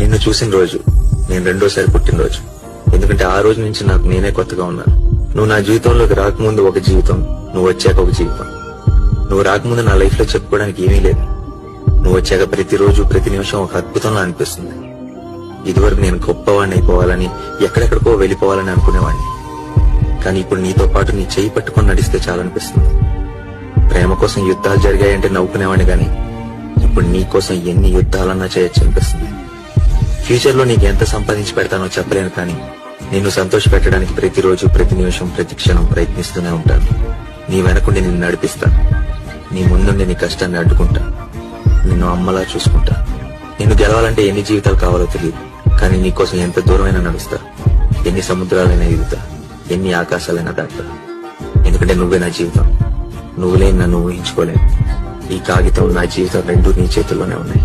నిన్ను చూసిన రోజు నేను రెండోసారి పుట్టినరోజు. ఎందుకంటే ఆ రోజు నుంచి నాకు నేనే కొత్తగా ఉన్నాను. నువ్వు నా జీవితంలోకి రాకముందు ఒక జీవితం, నువ్వు వచ్చాక ఒక జీవితం. నువ్వు రాకముందు నా లైఫ్ లో చెప్పుకోవడానికి ఏమీ లేదు. నువ్వు వచ్చాక ప్రతిరోజు ప్రతి నిమిషం ఒక అద్భుతంలా అనిపిస్తుంది. ఇదివరకు నేను గొప్పవాడిని అయిపోవాలని, ఎక్కడెక్కడికో వెళ్ళిపోవాలని అనుకునేవాడిని. కానీ ఇప్పుడు నీతో పాటు నీ చేయి పట్టుకొని నడిస్తే చాలనిపిస్తుంది. ప్రేమ కోసం యుద్ధాలు జరిగాయంటే నవ్వుకునేవాడిని, కానీ ఇప్పుడు నీ కోసం ఎన్ని యుద్ధాలన్నా చేయొచ్చు అనిపిస్తుంది. ఫ్యూచర్ లో నీకు ఎంత సంపాదించి పెడతానో చెప్పలేను, కానీ నిన్ను సంతోష పెట్టడానికి ప్రతిరోజు ప్రతి నిమిషం ప్రతి క్షణం ప్రయత్నిస్తూనే ఉంటాను. నీ వెనకుండి నిన్ను నడిపిస్తా, నీ ముందుండి నీ కష్టాన్ని అడ్డుకుంటా, నిన్ను అమ్మలా చూసుకుంటా. నిన్ను గెలవాలంటే ఎన్ని జీవితాలు కావాలో తెలియదు, కానీ నీకోసం ఎంత దూరమైనా నడుస్తా, ఎన్ని సముద్రాలైనా ఎదుగుతా, ఎన్ని ఆకాశాలైనా దాటుతా. ఎందుకంటే నువ్వే నా జీవితం. నువ్వు లేని నన్ను ఊహించుకోలేను. ఈ కాగితం, నా జీవితం రెండూ నీ చేతుల్లోనే ఉన్నాయి.